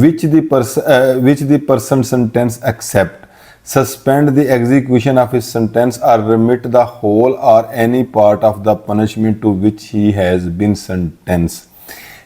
which the person sentenced accept suspend the execution of his sentence or remit the whole or any part of the punishment to which he has been sentenced।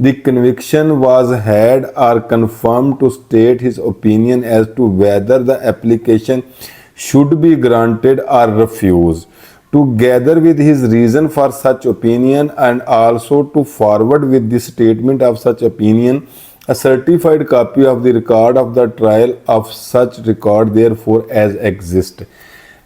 the conviction was had or confirmed to state his opinion as to whether the application should be granted or refused, together with his reason for such opinion, and also to forward with the statement of such opinion a certified copy of the record of the trial of such record therefore as exist।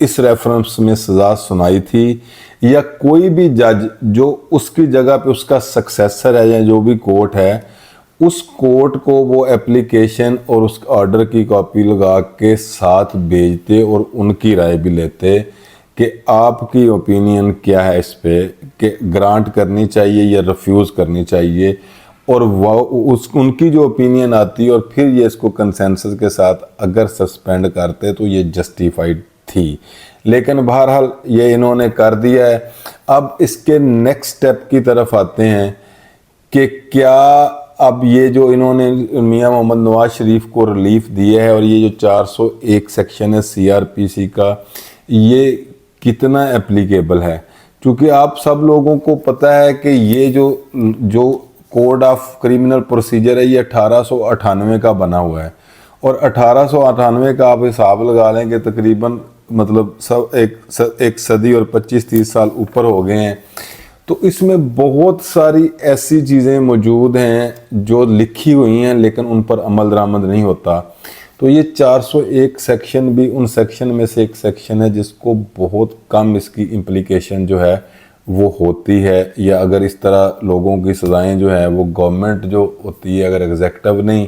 Us reference میں سزا سنائی تھی، یا کوئی بھی جج جو اس کی جگہ پہ اس کا سکسیسر ہے یا جو بھی کورٹ ہے، اس کورٹ کو وہ اپلیکیشن اور اس آرڈر کی کاپی لگا کے ساتھ بھیجتے اور ان کی رائے بھی لیتے کہ آپ کی اوپینین کیا ہے اس پہ، کہ گرانٹ کرنی چاہیے یا ریفیوز کرنی چاہیے، اور وہ ان کی جو اوپینین آتی اور پھر یہ اس کو کنسنسس کے ساتھ اگر سسپینڈ کرتے تو یہ جسٹیفائیڈ تھی۔ لیکن بہرحال یہ انہوں نے کر دیا ہے۔ اب اس کے نیکسٹ سٹیپ کی طرف آتے ہیں کہ کیا اب یہ جو انہوں نے میاں محمد نواز شریف کو ریلیف دیا ہے، اور یہ جو 401 سیکشن ہے CRPC کا، یہ کتنا اپلیکیبل ہے؟ چونکہ آپ سب لوگوں کو پتہ ہے کہ یہ جو کوڈ آف کرمنل پروسیجر ہے یہ 1898 کا بنا ہوا ہے، اور 1898 کا آپ حساب لگا لیں کہ تقریباً مطلب ایک صدی اور 25-30 سال اوپر ہو گئے ہیں۔ تو اس میں بہت ساری ایسی چیزیں موجود ہیں جو لکھی ہوئی ہیں لیکن ان پر عمل درآمد نہیں ہوتا۔ تو یہ 401 سیکشن بھی ان سیکشن میں سے ایک سیکشن ہے جس کو بہت کم اس کی امپلیکیشن جو ہے وہ ہوتی ہے، یا اگر اس طرح لوگوں کی سزائیں جو ہیں وہ گورنمنٹ جو ہوتی ہے اگر ایگزیکٹو نہیں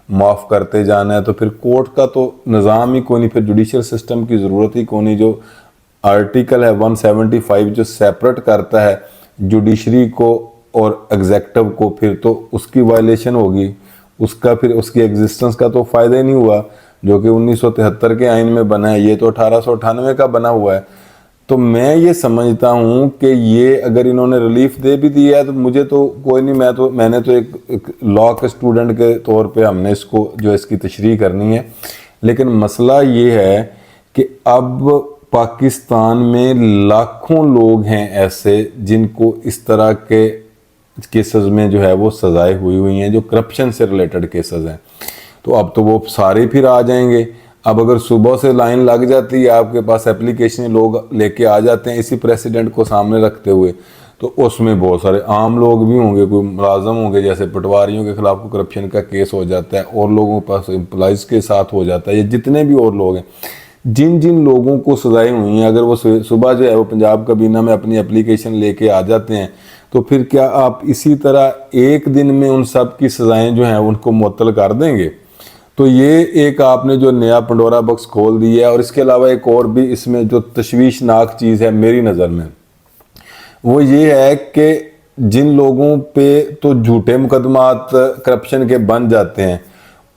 معاف کرتے جانا ہے تو پھر کورٹ کا تو نظام ہی کوئی نہیں، پھر جوڈیشل سسٹم کی ضرورت ہی کوئی نہیں۔ جو آرٹیکل ہے 175 جو سیپریٹ کرتا ہے جوڈیشری کو اور ایگزیکٹو کو، پھر تو اس کی وائلیشن ہوگی، پھر اس کی ایگزسٹنس کا تو فائدہ ہی نہیں ہوا، جو کہ 1973 کے آئین میں بنا ہے، یہ تو 1898 کا بنا ہوا ہے۔ تو میں یہ سمجھتا ہوں کہ یہ اگر انہوں نے ریلیف دے بھی دیا ہے تو مجھے تو کوئی نہیں، میں نے تو ایک لاء کے اسٹوڈنٹ کے طور پہ ہم نے اس کی تشریح کرنی ہے۔ لیکن مسئلہ یہ ہے کہ اب پاکستان میں لاکھوں لوگ ہیں ایسے جن کو اس طرح کے کیسز میں جو ہے وہ سزائیں ہوئی ہیں، جو کرپشن سے ریلیٹڈ کیسز ہیں۔ تو اب تو وہ سارے پھر آ جائیں گے۔ اب اگر صبح سے لائن لگ جاتی ہے، آپ کے پاس اپلیکیشن لوگ لے کے آ جاتے ہیں اسی پریسیڈنٹ کو سامنے رکھتے ہوئے، تو اس میں بہت سارے عام لوگ بھی ہوں گے، کوئی ملازم ہوں گے، جیسے پٹواریوں کے خلاف کوئی کرپشن کا کیس ہو جاتا ہے، اور لوگوں کے پاس امپلائز کے ساتھ ہو جاتا ہے، یا جتنے بھی اور لوگ ہیں، جن لوگوں کو سزائیں ہوئی ہیں، اگر وہ صبح جو ہے وہ پنجاب کابینہ میں اپنی اپلیکیشن لے کے آ جاتے ہیں، تو پھر کیا آپ اسی طرح ایک دن میں ان سب کی سزائیں جو ہیں ان کو معطل کر دیں گے؟ تو یہ ایک آپ نے جو نیا پنڈورا باکس کھول دیا ہے۔ اور اس کے علاوہ ایک اور بھی اس میں جو تشویشناک چیز ہے میری نظر میں، وہ یہ ہے کہ جن لوگوں پہ تو جھوٹے مقدمات کرپشن کے بن جاتے ہیں،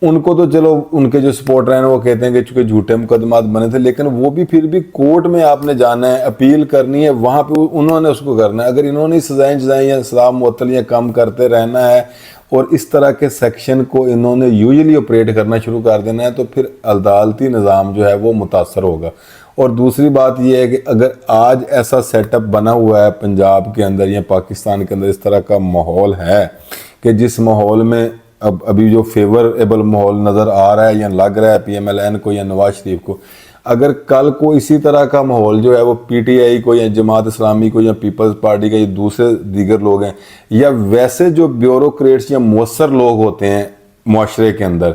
ان کو تو چلو ان کے جو سپورٹر ہیں وہ کہتے ہیں کہ چونکہ جھوٹے مقدمات بنے تھے، لیکن وہ بھی پھر بھی کورٹ میں آپ نے جانا ہے، اپیل کرنی ہے، وہاں پہ انہوں نے اس کو کرنا ہے۔ اگر انہوں نے سزائیں یا سزا معطل یا کم کرتے رہنا ہے اور اس طرح کے سیکشن کو انہوں نے یوزلی آپریٹ کرنا شروع کر دینا ہے، تو پھر عدالتی نظام جو ہے وہ متاثر ہوگا۔ اور دوسری بات یہ ہے کہ اگر آج ایسا سیٹ اپ بنا ہوا ہے پنجاب کے اندر یا پاکستان کے اندر، اس طرح کا ماحول ہے کہ جس ماحول میں ابھی جو فیوریبل ماحول نظر آ رہا ہے یا لگ رہا ہے PMLN کو یا نواز شریف کو، اگر کل کو اسی طرح کا ماحول جو ہے وہ PTI کو یا جماعت اسلامی کو یا پیپلز پارٹی کا یا دوسرے دیگر لوگ ہیں، یا ویسے جو بیوروکریٹس یا مؤثر لوگ ہوتے ہیں معاشرے کے اندر،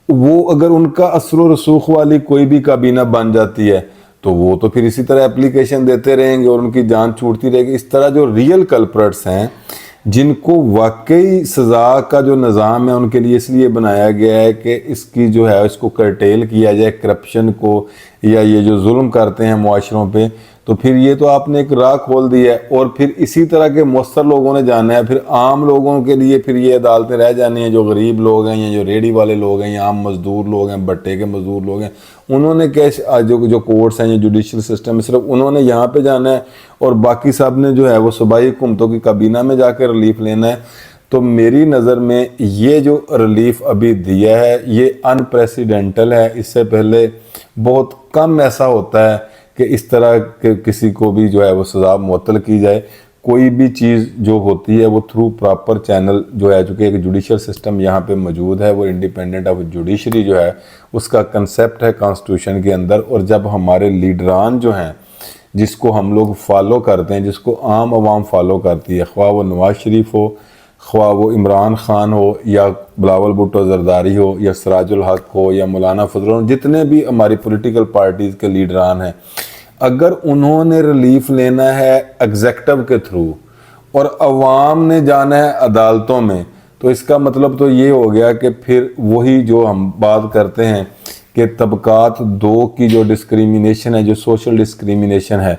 وہ اگر ان کا اثر و رسوخ والی کوئی بھی کابینہ بن جاتی ہے تو وہ تو پھر اسی طرح اپلیکیشن دیتے رہیں گے اور ان کی جان چھوٹتی رہے گی۔ اس طرح جو ریئل کلپریٹس ہیں، جن کو واقعی سزا کا جو نظام ہے ان کے لیے اس لیے بنایا گیا ہے کہ اس کی جو ہے اس کو کرٹیل کیا جائے کرپشن کو، یا یہ جو ظلم کرتے ہیں معاشروں پہ، تو پھر یہ تو آپ نے ایک راہ کھول دی ہے۔ اور پھر اسی طرح کے مؤثر لوگوں نے جانا ہے، پھر عام لوگوں کے لیے پھر یہ عدالتیں رہ جانی ہیں، جو غریب لوگ ہیں یا جو ریڑھی والے لوگ ہیں یا عام مزدور لوگ ہیں، بٹے کے مزدور لوگ ہیں، انہوں نے جو کورٹس ہیں یا جوڈیشل سسٹم ہے، صرف انہوں نے یہاں پہ جانا ہے، اور باقی سب نے جو ہے وہ صوبائی حکومتوں کی کابینہ میں جا کے ریلیف لینا ہے۔ تو میری نظر میں یہ جو ریلیف ابھی دیا ہے یہ انپریسیڈنٹل ہے۔ اس سے پہلے بہت کم ایسا ہوتا ہے کہ اس طرح کسی کو بھی جو ہے وہ سزا معطل کی جائے۔ کوئی بھی چیز جو ہوتی ہے وہ تھرو پراپر چینل جو ہے، چونکہ ایک جوڈیشل سسٹم یہاں پہ موجود ہے، وہ انڈیپینڈنٹ آف جوڈیشری جو ہے اس کا کنسیپٹ ہے کانسٹیٹیوشن کے اندر۔ اور جب ہمارے لیڈران جو ہیں جس کو ہم لوگ فالو کرتے ہیں، جس کو عام عوام فالو کرتی ہے، خواہ وہ نواز شریف ہو، خواہ وہ عمران خان ہو یا بلاول بھٹو زرداری ہو یا سراج الحق ہو یا مولانا فضل الرحمان، جتنے بھی ہماری پولیٹیکل پارٹیز کے لیڈران ہیں، اگر انہوں نے ریلیف لینا ہے ایگزیکٹو کے تھرو اور عوام نے جانا ہے عدالتوں میں، تو اس کا مطلب تو یہ ہو گیا کہ پھر وہی جو ہم بات کرتے ہیں کہ طبقات دو کی جو ڈسکریمنیشن ہے، جو سوشل ڈسکریمنیشن ہے،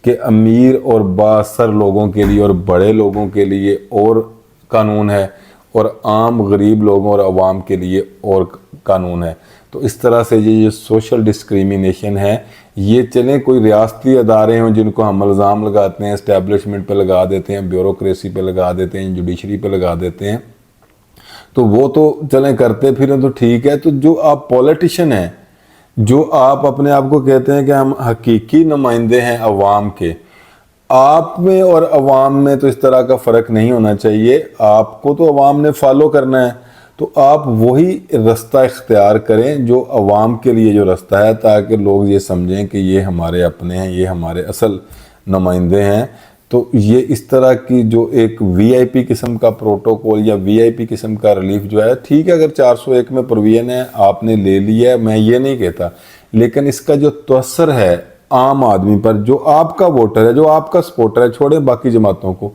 کہ امیر اور بااثر لوگوں کے لیے اور بڑے لوگوں کے لیے اور قانون ہے اور عام غریب لوگوں اور عوام کے لیے اور قانون ہے، تو اس طرح سے یہ سوشل ڈسکریمنیشن ہے، یہ چلیں کوئی ریاستی ادارے ہوں جن کو ہم الزام لگاتے ہیں، اسٹیبلشمنٹ پہ لگا دیتے ہیں، بیوروکریسی پہ لگا دیتے ہیں، جوڈیشری پہ لگا دیتے ہیں، تو وہ تو چلیں کرتے پھریں تو ٹھیک ہے۔ تو جو آپ پولیٹیشن ہیں، جو آپ اپنے آپ کو کہتے ہیں کہ ہم حقیقی نمائندے ہیں عوام کے، آپ میں اور عوام میں تو اس طرح کا فرق نہیں ہونا چاہیے۔ آپ کو تو عوام نے فالو کرنا ہے، تو آپ وہی رستہ اختیار کریں جو عوام کے لیے جو رستہ ہے، تاکہ لوگ یہ سمجھیں کہ یہ ہمارے اپنے ہیں، یہ ہمارے اصل نمائندے ہیں۔ تو یہ اس طرح کی جو ایک وی آئی پی قسم کا پروٹوکول یا وی آئی پی قسم کا ریلیف جو ہے، ٹھیک ہے اگر 401 میں پروویژن ہے، آپ نے لے لیا ہے، میں یہ نہیں کہتا، لیکن اس کا جو تاثر ہے عام آدمی پر، جو آپ کا ووٹر ہے، جو آپ کا سپورٹر ہے، چھوڑیں باقی جماعتوں کو،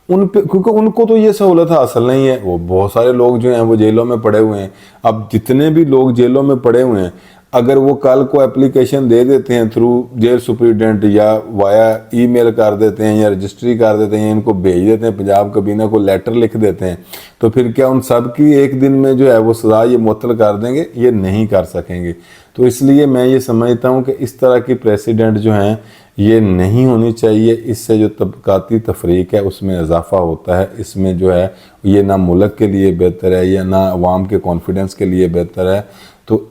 ان پہ، کیونکہ ان کو تو یہ سہولت حاصل نہیں ہے۔ وہ بہت سارے لوگ جو ہیں وہ جیلوں میں پڑے ہوئے ہیں۔ اب جتنے بھی لوگ جیلوں میں پڑے ہوئے ہیں، اگر وہ کل کو اپلیکیشن دے دیتے ہیں تھرو جیل سپریڈنٹ یا وایا ای میل کر دیتے ہیں یا رجسٹری کر دیتے ہیں، ان کو بھیج دیتے ہیں، پنجاب کابینہ کو لیٹر لکھ دیتے ہیں، تو پھر کیا ان سب کی ایک دن میں جو ہے وہ سزا یہ معطل کر دیں گے؟ یہ نہیں کر سکیں گے۔ تو اس لیے میں یہ سمجھتا ہوں کہ اس طرح کی پریسیڈنٹ جو ہیں یہ نہیں ہونی چاہیے۔ اس سے جو طبقاتی تفریق ہے اس میں اضافہ ہوتا ہے، اس میں جو ہے یہ نہ ملک کے لیے بہتر ہے یا نہ عوام کے کانفیڈنس کے لیے بہتر ہے۔ تو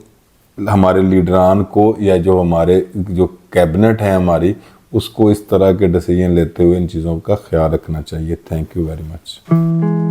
ہمارے لیڈران کو یا جو ہمارے جو کیبنٹ ہے ہماری، اس کو اس طرح کے ڈیسیجن لیتے ہوئے ان چیزوں کا خیال رکھنا چاہیے۔ Thank you very much.